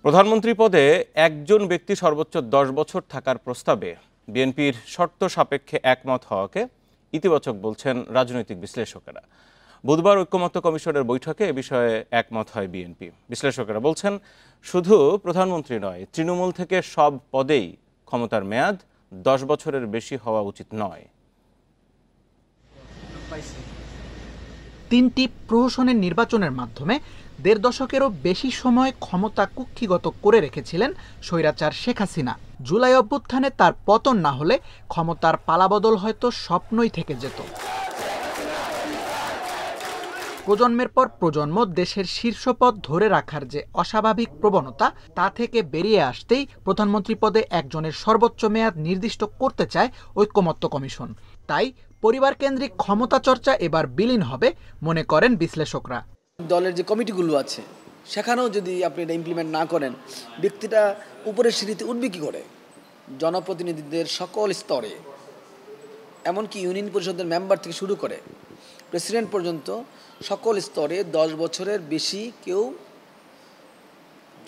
প্রধানমন্ত্রী পদে একজন ব্যক্তি সর্বোচ্চ ১০ বছর থাকার প্রস্তাবে বিএনপির শর্ত সাপেক্ষে একমত হওয়াকে ইতিবাচক বলছেন রাজনৈতিক বিশ্লেষকেরা। বুধবার ঐক্যমত্য কমিশনের বৈঠকে এ বিষয়ে একমত হয় বিএনপি। বিশ্লেষকেরা বলছেন, শুধু প্রধানমন্ত্রী নয়, তৃণমূল থেকে সব পদেই ক্ষমতার মেয়াদ ১০ বছরের বেশি হওয়া উচিত নয়। তিনটি প্রহসনের নির্বাচনের মাধ্যমে ১.৫ দশকেরও বেশি সময় ক্ষমতা কুক্ষিগত করে রেখেছিলেন স্বৈরাচার শেখ হাসিনা। জুলাই অভ্যুত্থানে তার পতন না হলে ক্ষমতার পালাবদল হয়তো স্বপ্নই থেকে যেত। প্রজন্মের পর প্রজন্ম দেশের শীর্ষপদ ধরে রাখার যে অস্বাভাবিক প্রবণতা, তা থেকে বেরিয়ে আসতেই প্রধানমন্ত্রী পদে একজনের সর্বোচ্চ মেয়াদ নির্দিষ্ট করতে চায় ঐক্যমত্য কমিশন। তাই পরিবার কেন্দ্রিক ক্ষমতা চর্চা এবার বিলীন হবে মনে করেন বিশ্লেষকরা। দলের যে কমিটিগুলো আছে সেখানেও যদি আপনি এটা ইমপ্লিমেন্ট না করেন, ব্যক্তিটা উপরের সিঁড়িতে উঠবে কী করে? জনপ্রতিনিধিদের সকল স্তরে, এমনকি ইউনিয়ন পরিষদের মেম্বার থেকে শুরু করে প্রেসিডেন্ট পর্যন্ত সকল স্তরে ১০ বছরের বেশি কেউ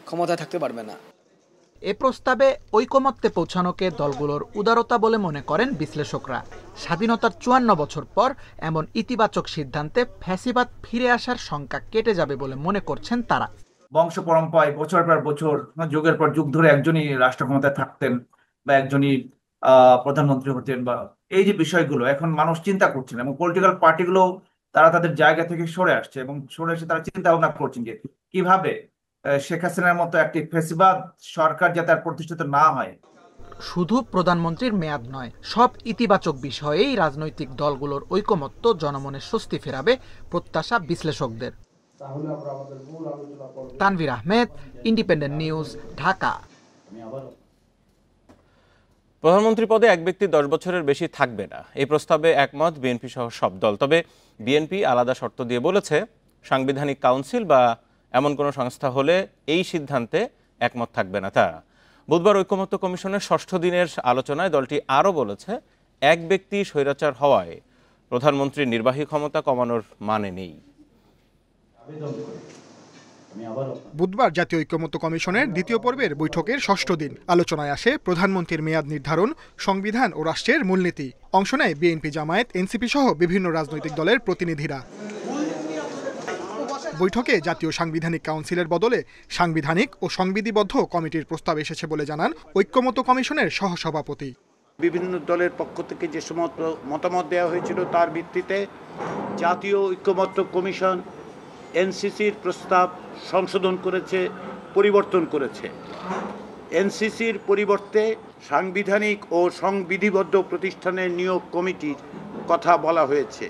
ক্ষমতায় থাকতে পারবে না। এ প্রস্তাবে ঐকমত্যে পৌঁছানোকে দলগুলোর উদারতা বলে মনে করেন বিশ্লেষকরা। স্বাধীনতার ৫৪ বছর পর এমন ইতিবাচক সিদ্ধান্তে ফ্যাসিবাদ ফিরে আসার শঙ্কা কেটে যাবে বলে মনে করছেন তারা। বংশ পরম্পরায় বছর পর বছর, যুগের পর যুগ ধরে একজনই রাষ্ট্র ক্ষমতায় থাকতেন বা একজনই প্রধানমন্ত্রী হতেন, বা এই যে বিষয়গুলো এখন মানুষ চিন্তা করছেন এবং পলিটিক্যাল পার্টিগুলো তারা তাদের জায়গা থেকে সরে আসছে এবং সরে এসে তারা চিন্তা ভাবনা করছেন যে কিভাবে শেখ হাসিনার মতো একটি ফ্যাসিবাদ সরকার যাতে আর প্রতিষ্ঠিত না হয়। শুধু প্রধানমন্ত্রীর মেয়াদ নয়, সব ইতিবাচক বিষয়েই রাজনৈতিক দলগুলোর ঐকমত্য জনমনে স্বস্তি ফেরাবে প্রত্যাশা বিশ্লেষকদের। Tanvir Ahmed, Independent News, Dhaka. প্রধানমন্ত্রী পদে এক ব্যক্তি ১০ বছরের বেশি থাকবে না, এই প্রস্তাবে একমত বিএনপি সহ সব দল। তবে বিএনপি আলাদা শর্ত দিয়ে বলেছে, সাংবিধানিক কাউন্সিল বা এমন কোনো সংস্থা হলে এই সিদ্ধান্তে একমত থাকবে না তারা। বুধবার ঐক্যমত্য কমিশনের ৬ষ্ঠ দিনের আলোচনায় দলটি আরও বলেছে, এক ব্যক্তি স্বৈরাচার হওয়ায় প্রধানমন্ত্রীর নির্বাহী ক্ষমতা কমানোর মানে নেই। বুধবার জাতীয় ঐক্যমত্য কমিশনের দ্বিতীয় পর্বের বৈঠকের ৬ষ্ঠ দিন আলোচনায় আসে প্রধানমন্ত্রীর মেয়াদ নির্ধারণ, সংবিধান ও রাষ্ট্রের মূলনীতি। অংশ নেয় বিএনপি, জামায়াত, এনসিপি সহ বিভিন্ন রাজনৈতিক দলের প্রতিনিধিরা। বৈঠকে জাতীয় সাংবিধানিক কাউন্সিলের বদলে সাংবিধানিক ও সংবিধিবদ্ধ কমিটির প্রস্তাব এসেছে বলে জানান ঐক্যমত্য কমিশনের সহসভাপতি। বিভিন্ন দলের পক্ষ থেকে যে সমস্ত মতামত দেওয়া হয়েছিল তার ভিত্তিতে জাতীয় ঐক্যমত্য কমিশন এনসিসির প্রস্তাব সংশোধন করেছে, পরিবর্তন করেছে। এনসিসির পরিবর্তে সাংবিধানিক ও সংবিধিবদ্ধ প্রতিষ্ঠানের নিয়োগ কমিটির কথা বলা হয়েছে।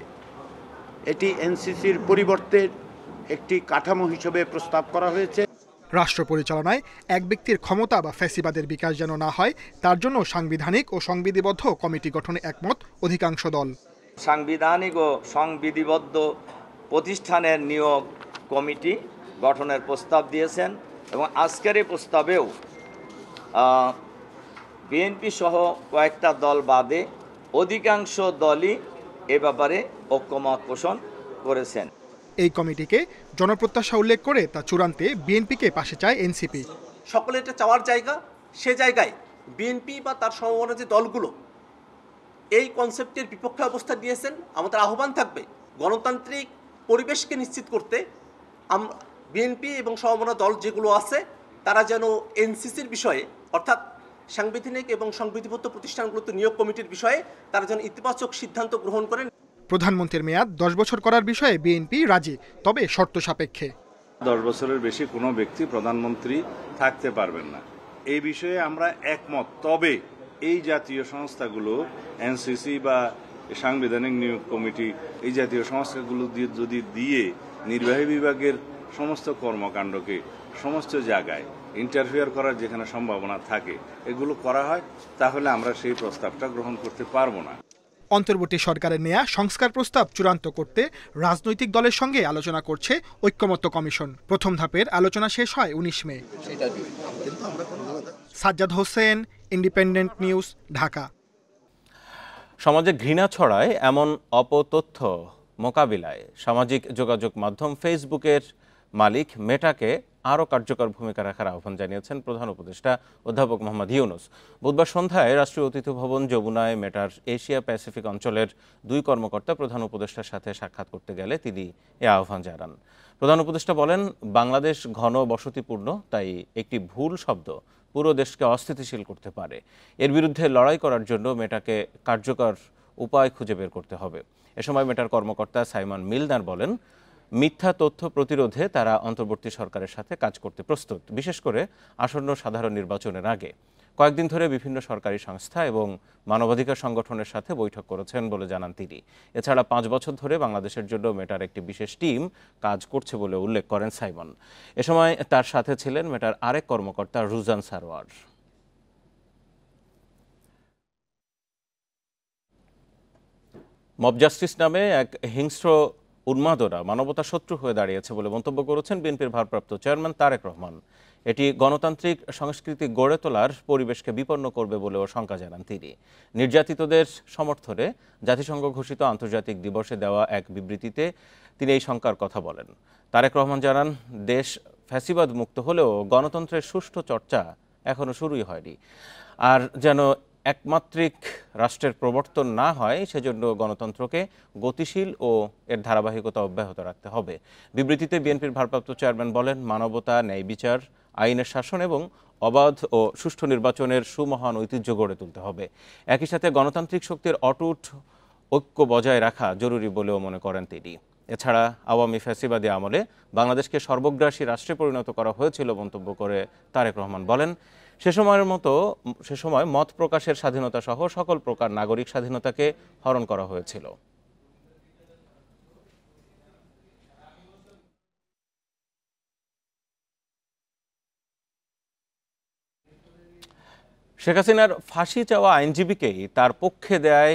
এটি এনসিসির পরিবর্তে একটি কাঠামো হিসেবে প্রস্তাব করা হয়েছে। রাষ্ট্র পরিচালনায় এক ব্যক্তির ক্ষমতা বা ফ্যাসিবাদের বিকাশ যেন না হয়, তার জন্য সাংবিধানিক ও সংবিধিবদ্ধ কমিটি গঠনে একমত অধিকাংশ দল। সাংবিধানিক ও সংবিধিবদ্ধ প্রতিষ্ঠানের নিয়োগ কমিটি গঠনের প্রস্তাব দিয়েছেন এবং আজকের এই প্রস্তাবেও বিএনপি সহ কয়েকটা দল বাদে অধিকাংশ দলই এ ব্যাপারে ঐক্যমত পোষণ করেছেন। এই কমিটিকে জনপ্রত্যাশা উল্লেখ করে তা চূড়ান্তে বিএনপিকে পাশে চায় এনসিপি। সকলে এটা চাওয়ার জায়গা, সে জায়গায় বিএনপি বা তার সমমনা যে দলগুলো এই কনসেপ্টের বিপক্ষে অবস্থা নিয়েছেন। আমাদের আহ্বান থাকবে গণতান্ত্রিক পরিবেশকে নিশ্চিত করতে বিএনপি এবং সমমনা দল যেগুলো আছে তারা যেন এনসিসির বিষয়ে, অর্থাৎ সাংবিধানিক এবং সংবিধিবদ্ধ প্রতিষ্ঠানগুলোতে নিয়োগ কমিটির বিষয়ে তারা যেন ইতিবাচক সিদ্ধান্ত গ্রহণ করেন। প্রধানমন্ত্রীর মেয়াদ ১০ বছর করার বিষয়ে বিএনপি রাজি, তবে শর্ত সাপেক্ষে। ১০ বছরের বেশি কোনো ব্যক্তি প্রধানমন্ত্রী থাকতে পারবেন না, এই বিষয়ে আমরা একমত। তবে এই জাতীয় সংস্থাগুলো এনসিসি বা সাংবিধানিক নিয়োগ কমিটি, এই জাতীয় সংস্থাগুলো যদি দিয়ে নির্বাহী বিভাগের সমস্ত কর্মকাণ্ডকে সমস্ত জায়গায় ইন্টারফেয়ার করার যেখানে সম্ভাবনা থাকে এগুলো করা হয়, তাহলে আমরা সেই প্রস্তাবটা গ্রহণ করতে পারবো না। অন্তর্বর্তী সরকারের নেয়া সংস্কার প্রস্তাব চূড়ান্ত করতে রাজনৈতিক দলের সঙ্গে আলোচনা করছে ঐক্যমত্য কমিশন। প্রথম ধাপের আলোচনা শেষ হয় ১৯ May. Sajjad Hossain, Independent News, Dhaka. সমাজে ঘৃণা ছড়ায় এমন অপতথ্য মোকাবিলায় সামাজিক যোগাযোগ মাধ্যম ফেসবুকের মালিক মেটাকে আরও কার্যকর ভূমিকা রাখার আহ্বান জানিয়েছেন প্রধান উপদেষ্টা অধ্যাপক মোহাম্মদ ইউনূস। বুধবার সন্ধ্যায় রাষ্ট্রীয় অতিথি ভবন যমুনায় মেটার এশিয়া প্যাসিফিক অঞ্চলের 2 কর্মকর্তা প্রধান উপদেষ্টার সাথে সাক্ষাৎ করতে গেলে তিনি এ আহ্বান জানান। প্রধান উপদেষ্টা বলেন, বাংলাদেশ ঘন বসতিপূর্ণ, তাই একটি ভুল শব্দ পুরো দেশকে অস্থিতিশীল করতে পারে। এর বিরুদ্ধে লড়াই করার জন্য মেটাকে কার্যকর উপায় খুঁজে বের করতে হবে। এ সময় মেটার কর্মকর্তা সাইমন মিলনার বলেন, মিথ্যা তথ্য প্রতিরোধে তারা অন্তর্বর্তী সরকারের সাথে কাজ করতে প্রস্তুত, বিশেষ করে আসন্ন সাধারণ নির্বাচনের আগে। কয়েকদিন ধরে বিভিন্ন সরকারি সংস্থা এবং মানবাধিকার সংগঠনের সাথে বৈঠক করেছেন বলে জানান তিনি। এছাড়া 5 বছর ধরে বাংলাদেশের জন্য মেটার একটি বিশেষ টিম কাজ করছে বলে উল্লেখ করেন সাইমন। এ সময় তার সাথে ছিলেন মেটার আরেক কর্মকর্তা রুজান সারোয়ার। মব জাস্টিস নামে এক হিংস্র উন্মাদনা মানবতা শত্রু হয়ে দাঁড়িয়েছে বলে মন্তব্য করেছেন বিএনপির ভারপ্রাপ্ত চেয়ারম্যান তারেক রহমান। এটি গণতান্ত্রিক সংস্কৃতি গড়ে তোলার পরিবেশকে বিপন্ন করবে বলেও শঙ্কা জানান তিনি। নির্যাতিতদের সমর্থনে জাতিসংঘ ঘোষিত আন্তর্জাতিক দিবসে দেওয়া এক বিবৃতিতে তিনি এই শঙ্কার কথা বলেন। তারেক রহমান জানান, দেশ ফ্যাসিবাদ মুক্ত হলেও গণতন্ত্রের সুষ্ঠু চর্চা এখনো শুরুই হয়নি। আর যেন একমাত্রিক রাষ্ট্রের প্রবর্তন না হয়, সেজন্য গণতন্ত্রকে গতিশীল ও এর ধারাবাহিকতা অব্যাহত রাখতে হবে। বিবৃতিতে বিএনপির ভারপ্রাপ্ত চেয়ারম্যান বলেন, মানবতা, ন্যায় বিচার, আইনের শাসন এবং অবাধ ও সুষ্ঠু নির্বাচনের সুমহান ঐতিহ্য গড়ে তুলতে হবে। একই সাথে গণতান্ত্রিক শক্তির অটুট ঐক্য বজায় রাখা জরুরি বলেও মনে করেন তিনি। এছাড়া আওয়ামী ফ্যাসিবাদী আমলে বাংলাদেশকে সর্বগ্রাসী রাষ্ট্রে পরিণত করা হয়েছিল মন্তব্য করে তারেক রহমান বলেন, সে সময় মত প্রকাশের স্বাধীনতা সহ সকল প্রকার নাগরিক স্বাধীনতাকে হরণ করা হয়েছিল। শেখ হাসিনার ফাঁসি চাওয়া আইনজীবীকেই তার পক্ষে দেয়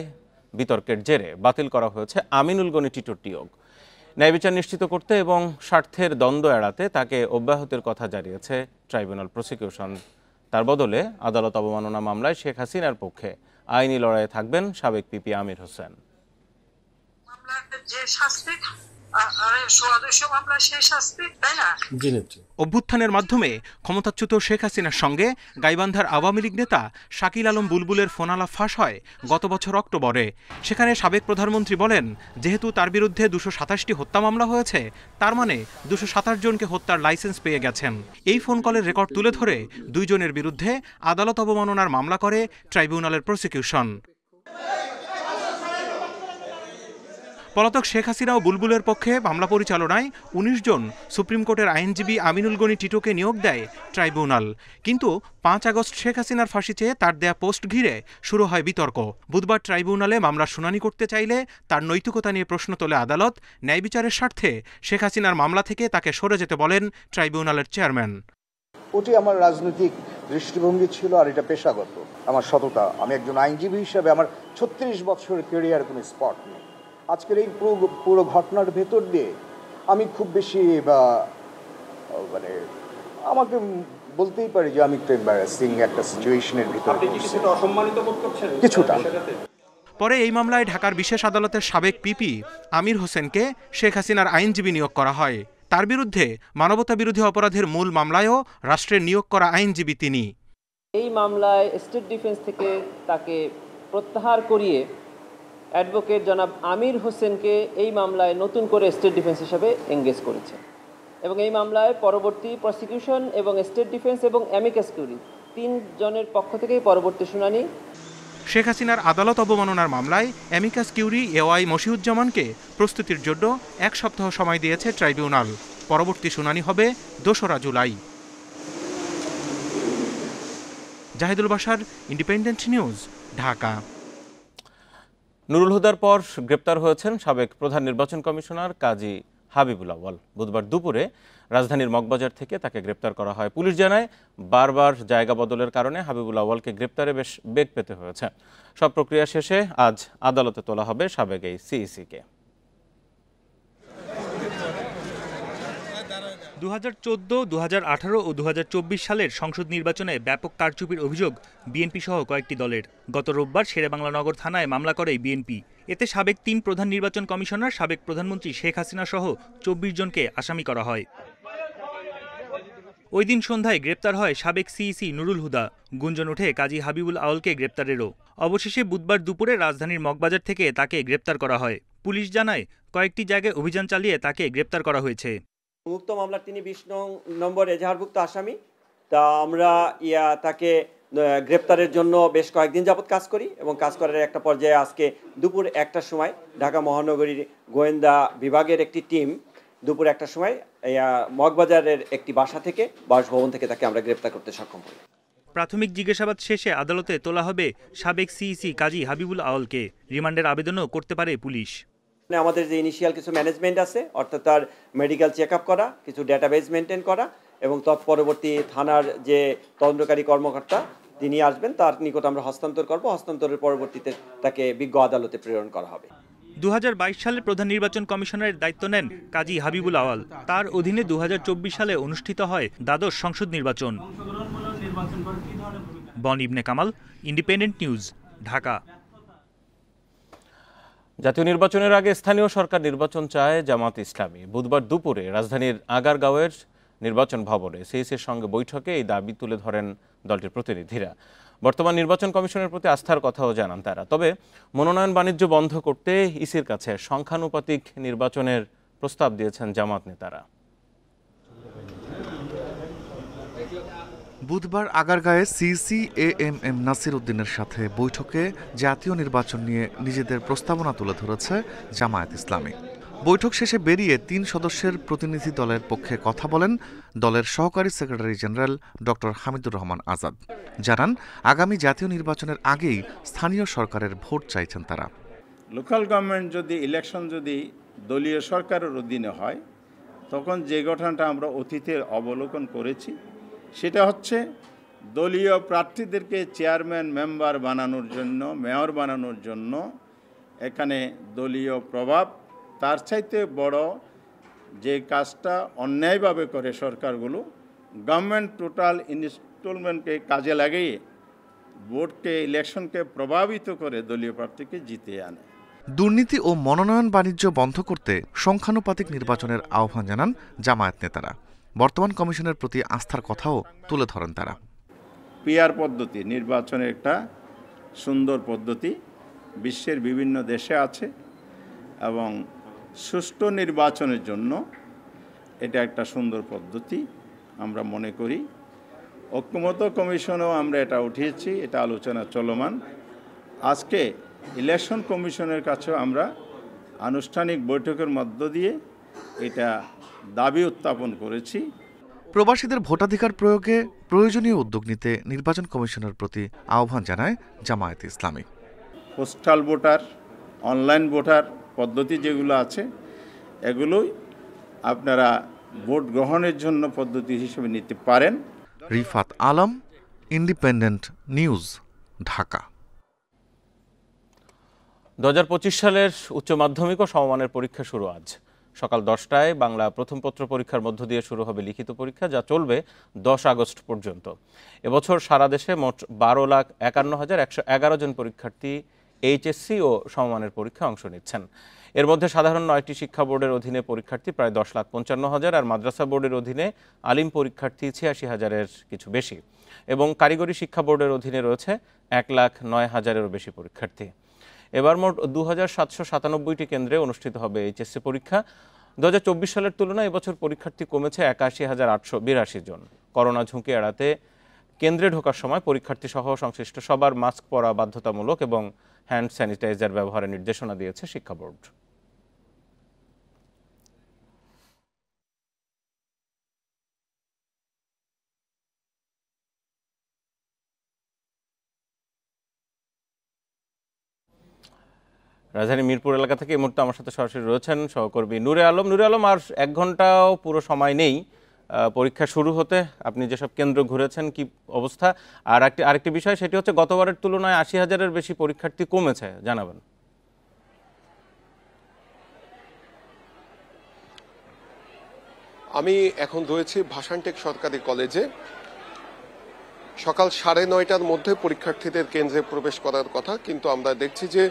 বিতর্কের জেরে বাতিল করা হয়েছে আমিনুল গনি টিটোর নিয়োগ। ন্যায় বিচার নিশ্চিত করতে এবং স্বার্থের দ্বন্দ্ব এড়াতে তাকে অব্যাহতির কথা জানিয়েছে ট্রাইব্যুনাল প্রসিকিউশন। তার বদলে আদালত অবমাননা মামলায় শেখ হাসিনার পক্ষে আইনি লড়াইয়ে থাকবেন সাবেক পিপি আমির হোসেন। অভ্যুত্থানের মাধ্যমে ক্ষমতাচ্যুত শেখ হাসিনার সঙ্গে গাইবান্ধার আওয়ামী লীগ নেতা শাকিল আলম বুলবুলের ফোনালাপ ফাঁস হয় গত বছর অক্টোবরে। সেখানে সাবেক প্রধানমন্ত্রী বলেন, যেহেতু তার বিরুদ্ধে 227টি হত্যা মামলা হয়েছে, তার মানে 227 জনকে হত্যার লাইসেন্স পেয়ে গেছেন। এই ফোন কলের রেকর্ড তুলে ধরে 2 জনের বিরুদ্ধে আদালত অবমাননার মামলা করে ট্রাইব্যুনালের প্রসিকিউশন। পলাতক শেখ হাসিনা ও বুলবুলের পক্ষে মামলা পরিচালনায় 19 জন সুপ্রিম কোর্টের আইনজীবী আমিনুল গনি টিটোকে নিয়োগ দেয় ট্রাইব্যুনাল। কিন্তু 5 আগস্ট শেখ হাসিনার ফাঁসি চেয়ে তার দেয়া পোস্ট ঘিরে শুরু হয় বিতর্ক। বুধবার ট্রাইব্যুনালে মামলার শুনানি করতে চাইলে তার নৈতিকতা নিয়ে প্রশ্ন তোলে আদালত। ন্যায় বিচারের স্বার্থে শেখ হাসিনার মামলা থেকে তাকে সরে যেতে বলেন ট্রাইব্যুনালের চেয়ারম্যান। ওটি আমার রাজনৈতিক দৃষ্টিভঙ্গি ছিল, আর এটা পেশাগত আমার সততা। আমি একজন আইনজীবী হিসেবে আমার 36 বছরের ক্যারিয়ার কোনো স্পট নেই। আজকের এই পুরো ঘটনার ভেতর দিয়ে আমি খুব বেশি মানে আমাকে বলতেই পারি যে আমি একটু এম্বারাসিং একটা সিচুয়েশনের ভিতরে কিছুটা। পরে এই মামলায় ঢাকার বিশেষ আদালতের সাবেক পিপি আমির হোসেনকে শেখ হাসিনার আইনজীবী নিয়োগ করা হয়। তার বিরুদ্ধে মানবতা বিরোধী অপরাধের মূল মামলায়ও রাষ্ট্রের নিয়োগ করা আইনজীবী তিনি। এই মামলায় স্টেট ডিফেন্স থেকে তাকে প্রত্যাহার করিয়ে অ্যাডভোকেট জনাব আমির হোসেনকে এই মামলায় নতুন করে স্টেট ডিফেন্স হিসেবে এঙ্গেজ করেছে এবং এই মামলায় পরবর্তী প্রসিকিউশন এবং স্টেট ডিফেন্স এবং অ্যামিকাস কিউরি 3 জনের পক্ষ থেকেই পরবর্তী শুনানি। শেখ হাসিনার আদালত অবমাননার মামলায় অ্যামিকাস কিউরি এওয়াই মশিউজ্জামানকে প্রস্তুতির জন্য 1 সপ্তাহ সময় দিয়েছে ট্রাইব্যুনাল। পরবর্তী শুনানি হবে 2রা July. Zahidul Bashar, Independent News, Dhaka. Nurul হুদার পর গ্রেপ্তার হয়েছেন সাবেক প্রধান নির্বাচন কমিশনার কাজী হাবিবুল আউয়াল। বুধবার দুপুরে রাজধানীর মগবাজার থেকে তাকে গ্রেপ্তার করা হয়। পুলিশ জানায়, বারবার জায়গা বদলের কারণে হাবিবুল আউয়ালকে গ্রেপ্তারে বেশ বেগ পেতে হয়েছে। সব প্রক্রিয়া শেষে আজ আদালতে তোলা হবে সাবেক এই সিইসিকে। 2014, 2018 ও 2024 সালের সংসদ নির্বাচনে ব্যাপক কারচুপির অভিযোগ বিএনপি সহ কয়েকটি দলের। গত রোববার শেরেবাংলা নগর থানায় মামলা করে বিএনপি। এতে সাবেক 3 প্রধান নির্বাচন কমিশনার, সাবেক প্রধানমন্ত্রী শেখ হাসিনা সহ 24 জনকে আসামি করা হয়। ওই দিন সন্ধ্যায় গ্রেপ্তার হয় সাবেক সিইসি নুরুল হুদা। গুঞ্জন ওঠে কাজী হাবিবুল আওয়ালকে গ্রেপ্তারেরও। অবশেষে বুধবার দুপুরে রাজধানীর মগবাজার থেকে তাকে গ্রেপ্তার করা হয়। পুলিশ জানায় কয়েকটি জায়গায় অভিযান চালিয়ে তাকে গ্রেপ্তার করা হয়েছে। উক্ত মামলার তিনি 20 নম্বর এজাহারভুক্ত আসামি। তা আমরা তাকে গ্রেপ্তারের জন্য বেশ কয়েকদিন যাবৎ কাজ করি এবং কাজ করার একটা পর্যায়ে আজকে দুপুর 1টার সময় ঢাকা মহানগরীর গোয়েন্দা বিভাগের একটি টিম দুপুর 1টার সময় মগবাজারের একটি বাসা থেকে বাসভবন থেকে তাকে আমরা গ্রেপ্তার করতে সক্ষম হই। প্রাথমিক জিজ্ঞাসাবাদ শেষে আদালতে তোলা হবে সাবেক সিইসি কাজী হাবিবুল আওয়ালকে। রিমান্ডের আবেদনও করতে পারে পুলিশ। আমাদের যে ইনিশিয়াল কিছু ম্যানেজমেন্ট আছে, অর্থাৎ তার মেডিকেল চেক আপ করা, কিছু ডেটাবেস মেনটেন করা এবং তৎপরবর্তী থানার যে তদন্তকারী কর্মকর্তা তিনি আসবেন তার নিকট আমরা হস্তান্তর করব। হস্তান্তরের পরবর্তীতে তাকে বিজ্ঞ আদালতে প্রেরণ করা হবে। 2022 সালে প্রধান নির্বাচন কমিশনারের দায়িত্ব নেন কাজী হাবিবুল আওয়াল। তার অধীনে 2024 সালে অনুষ্ঠিত হয় দ্বাদশ সংসদ নির্বাচন। বন ইবনে কামাল, ইন্ডিপেন্ডেন্ট নিউজ, ঢাকা। জাতীয় নির্বাচনের আগে স্থানীয় সরকার নির্বাচন চায় জামাত ইসলামী। বুধবার দুপুরে রাজধানীর আগারগাঁওয়ের নির্বাচন ভবনে সিইসির সঙ্গে বৈঠকে এই দাবি তুলে ধরেন দলটির প্রতিনিধিরা। বর্তমান নির্বাচন কমিশনের প্রতি আস্থার কথাও জানান তারা। তবে মনোনয়ন বাণিজ্য বন্ধ করতে ইসির কাছে সংখ্যানুপাতিক নির্বাচনের প্রস্তাব দিয়েছেন জামাত নেতারা। বুধবার আগারগাঁয়ে সিইসি এএমএম নাসির উদ্দিনের সাথে বৈঠকে জাতীয় নির্বাচন নিয়ে নিজেদের প্রস্তাবনা তুলে ধরেছে জামায়াত ইসলামী। বৈঠক শেষে বেরিয়ে 3 সদস্যের প্রতিনিধি দলের পক্ষে কথা বলেন দলের সহকারী secretary general doctor Hamidur Rahman Azad. জানান আগামী জাতীয় নির্বাচনের আগেই স্থানীয় সরকারের ভোট চাইছেন তারা। লোকাল গভর্নমেন্ট ইলেকশন যদি দলীয় সরকারের অধীনে হয়, তখন যে গঠনটা আমরা অতীতে অবলোকন করেছি সেটা হচ্ছে দলীয় প্রার্থীদেরকে চেয়ারম্যান মেম্বার বানানোর জন্য, মেয়র বানানোর জন্য এখানে দলীয় প্রভাব, তার চাইতে বড় যে কাজটা অন্যায়ভাবে করে সরকারগুলো, গভর্নমেন্ট টোটাল ইনস্টলমেন্টকে কাজে লাগিয়ে ভোটকে, ইলেকশনকে প্রভাবিত করে দলীয় প্রার্থীকে জিতিয়ে আনে। দুর্নীতি ও মনোনয়ন বাণিজ্য বন্ধ করতে সংখ্যানুপাতিক নির্বাচনের আহ্বান জানান জামায়াত নেতারা। বর্তমান কমিশনের প্রতি আস্থার কথাও তুলে ধরেন তারা। পিআর পদ্ধতি নির্বাচনের একটা সুন্দর পদ্ধতি, বিশ্বের বিভিন্ন দেশে আছে এবং সুষ্ঠু নির্বাচনের জন্য এটা একটা সুন্দর পদ্ধতি আমরা মনে করি। ঐক্যমত্য কমিশনেও আমরা এটা উঠিয়েছি, এটা আলোচনা চলমান। আজকে ইলেকশন কমিশনের কাছেও আমরা আনুষ্ঠানিক বৈঠকের মধ্য দিয়ে এটা দাবি উত্থাপন করেছি। প্রবাসীদের ভোটাধিকার প্রয়োগে প্রয়োজনীয় উদ্যোগ নিতে নির্বাচন কমিশনের প্রতি আহ্বান জানায় জামায়াত ইসলামী। পোস্টাল ভোটার, অনলাইন ভোটার পদ্ধতি যেগুলো আছে এগুলোই আপনারা ভোট গ্রহণের জন্য পদ্ধতি হিসেবে নিতে পারেন। Rifat Alam, independent News, Dhaka. 2025 সালের উচ্চ মাধ্যমিক ও সমমানের পরীক্ষা শুরু আজ সকাল 10টায়। বাংলা প্রথম পত্র পরীক্ষার মধ্য দিয়ে শুরু হবে লিখিত পরীক্ষা, যা চলবে 10 আগস্ট পর্যন্ত। এবছর সারা দেশে মোট 12,51,111 জন পরীক্ষার্থী এইচএসসি ও সমমানের পরীক্ষায় অংশ নিচ্ছেন। এর মধ্যে সাধারণ 9টি শিক্ষা বোর্ডের অধীনে পরীক্ষার্থী প্রায় 10,55,000 আর মাদ্রাসা বোর্ডের অধীনে আলিম পরীক্ষার্থী 86,000-এর কিছু বেশি এবং কারিগরি শিক্ষা বোর্ডের অধীনে রয়েছে 1,09,000-এরও বেশি পরীক্ষার্থী। এবার মোট 2,797টি কেন্দ্রে অনুষ্ঠিত হবে এইচএসসি পরীক্ষা। 2024 সালের তুলনায় এবছর পরীক্ষার্থী কমেছে 81,882 জন। করোনা ঝুঁকি এড়াতে কেন্দ্রে ঢোকার সময় পরীক্ষার্থী সহ সংশ্লিষ্ট সবার মাস্ক পরা বাধ্যতামূলক এবং হ্যান্ড স্যানিটাইজার ব্যবহারের নির্দেশনা দিয়েছে শিক্ষা বোর্ড। রাজধানী মিরপুর এলাকা থেকে এই মুহূর্তে আমার সাথে সরাসরি রয়েছেন সহকর্মী নূরে আলম। নূরে আলম, আর 1 ঘন্টাও পুরো সময় নেই পরীক্ষা শুরু হতে। আপনি যেসব কেন্দ্র ঘুরেছেন কি অবস্থা? আর আরেকটি বিষয়, সেটি হচ্ছে গতবারের তুলনায় 80,000-এর বেশি পরীক্ষার্থী কমেছে, জানাবেন। আমি এখন রয়েছি ভাসানটেক সরকারি কলেজে। সকাল 9:30টার মধ্যে পরীক্ষার্থীদের কেন্দ্রে প্রবেশ করার কথা, কিন্তু আমরা দেখছি যে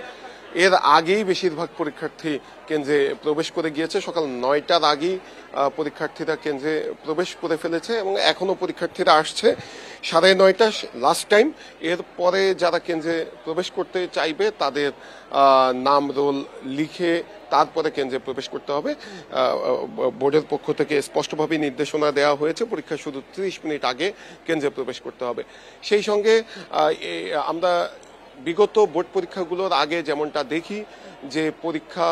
এর আগেই বেশিরভাগ পরীক্ষার্থী কেন্দ্রে প্রবেশ করে গিয়েছে। সকাল 9টার আগেই পরীক্ষার্থীরা কেন্দ্রে প্রবেশ করে ফেলেছে এবং এখনো পরীক্ষার্থীরা আসছে 9:30 লাস্ট টাইম। এরপরে যারা কেন্দ্রে প্রবেশ করতে চাইবে তাদের নাম রোল লিখে তারপরে কেন্দ্রে প্রবেশ করতে হবে। বোর্ডের পক্ষ থেকে স্পষ্টভাবে নির্দেশনা দেওয়া হয়েছে পরীক্ষা শুধু 30 মিনিট আগে কেন্দ্রে প্রবেশ করতে হবে। সেই সঙ্গে আমরা বিগত বোর্ড পরীক্ষাগুলোর আগে যেমনটা দেখি যে পরীক্ষা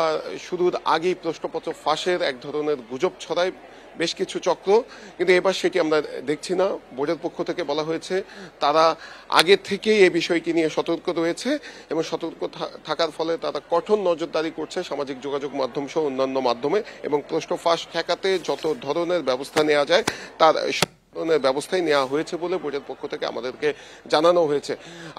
শুরুর আগেই প্রশ্নপত্র ফাঁসের এক ধরনের গুজব ছড়ায় বেশ কিছু চক্র, কিন্তু এবার সেটি আমরা দেখছি না। বোর্ডের পক্ষ থেকে বলা হয়েছে তারা আগে থেকেই এই বিষয়টি নিয়ে সতর্ক রয়েছে এবং সতর্ক থাকার ফলে তারা কঠোর নজরদারি করছে সামাজিক যোগাযোগ মাধ্যম সহ অন্যান্য মাধ্যমে এবং প্রশ্ন ফাঁস ঠেকাতে যত ধরনের ব্যবস্থা নেওয়া যায় তার ব্যবস্থাই নেওয়া হয়েছে বলে বোর্ডের পক্ষ থেকে আমাদেরকে জানানো হয়েছে।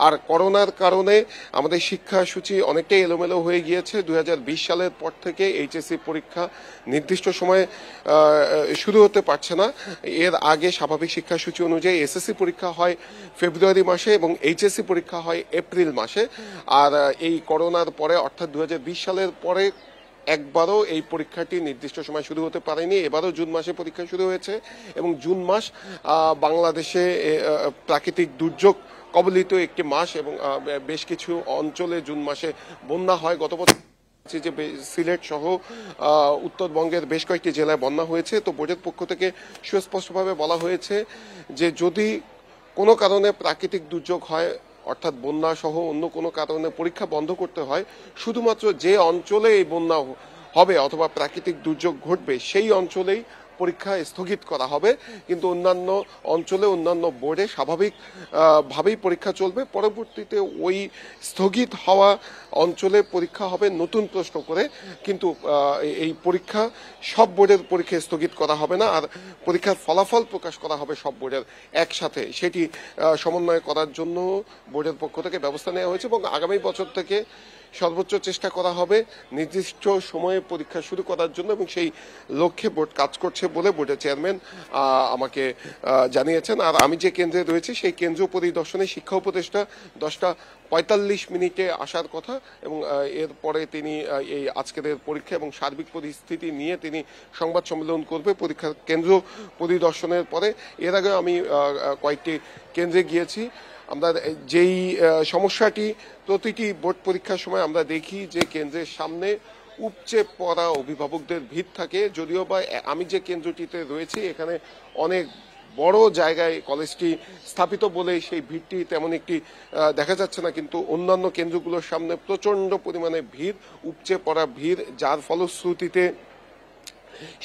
আর করোনার কারণে আমাদের শিক্ষাসূচি অনেকটাই এলোমেলো হয়ে গিয়েছে। 2020 সালের পর থেকে এইচএসসি পরীক্ষা নির্দিষ্ট সময়ে শুরু হতে পারছে না। এর আগে স্বাভাবিক শিক্ষাসূচি অনুযায়ী এসএসসি পরীক্ষা হয় ফেব্রুয়ারি মাসে এবং এইচএসসি পরীক্ষা হয় এপ্রিল মাসে। আর এই করোনার পরে অর্থাৎ 2020 সালের পরে একবারও এই পরীক্ষাটি নির্দিষ্ট সময় শুরু হতে পারেনি। এবারও জুন মাসে পরীক্ষা শুরু হয়েছে এবং জুন মাস বাংলাদেশে প্রাকৃতিক দুর্যোগ কবলিত একটি মাস এবং বেশ কিছু অঞ্চলে জুন মাসে বন্যা হয়। গত বছর যে সিলেট সহ উত্তরবঙ্গের বেশ কয়েকটি জেলায় বন্যা হয়েছে। তো বোর্ডের পক্ষ থেকে সুস্পষ্টভাবে বলা হয়েছে যে যদি কোনো কারণে প্রাকৃতিক দুর্যোগ হয় অর্থাৎ বন্যা সহ অন্য কোনো কারণে পরীক্ষা বন্ধ করতে হয়, শুধুমাত্র যে অঞ্চলে এই বন্যা হবে অথবা প্রাকৃতিক দুর্যোগ ঘটবে সেই অঞ্চলেই পরীক্ষা স্থগিত করা হবে, কিন্তু অন্যান্য অঞ্চলে অন্যান্য বোর্ডে স্বাভাবিকভাবেই পরীক্ষা চলবে। পরবর্তীতে ওই স্থগিত হওয়া অঞ্চলে পরীক্ষা হবে নতুন প্রশ্ন করে, কিন্তু এই পরীক্ষা সব বোর্ডের পরীক্ষা স্থগিত করা হবে না। আর পরীক্ষার ফলাফল প্রকাশ করা হবে সব বোর্ডের একসাথে, সেটি সমন্বয় করার জন্য বোর্ডের পক্ষ থেকে ব্যবস্থা নেওয়া হয়েছে এবং আগামী বছর থেকে সর্বোচ্চ চেষ্টা করা হবে নির্দিষ্ট সময়ে পরীক্ষা শুরু করার জন্য এবং সেই লক্ষ্যে বোর্ড কাজ করছে বলে বোর্ডের চেয়ারম্যান আমাকে জানিয়েছেন। আর আমি যে কেন্দ্রে রয়েছে সেই কেন্দ্র পরিদর্শনে শিক্ষা উপদেষ্টা 10:45 আসার কথা এবং এরপরে তিনি এই আজকের পরীক্ষা এবং সার্বিক পরিস্থিতি নিয়ে তিনি সংবাদ সম্মেলন করবে পরীক্ষার কেন্দ্র পরিদর্শনের পরে। এর আগে আমি কয়েকটি কেন্দ্রে গিয়েছি। আমরা যেই সমস্যাটি প্রতিটি বোর্ড পরীক্ষার সময় আমরা দেখি যে কেন্দ্রের সামনে উপচে পড়া অভিভাবকদের ভিড় থাকে, যদিও বা আমি যে কেন্দ্রটিতে রয়েছি এখানে অনেক বড় জায়গায় কলেজটি স্থাপিত বলে সেই ভিড়টি তেমন একটি দেখা যাচ্ছে না, কিন্তু অন্যান্য কেন্দ্রগুলোর সামনে প্রচন্ড পরিমাণে ভিড়, উপচে পড়া ভিড়, যার ফলশ্রুতিতে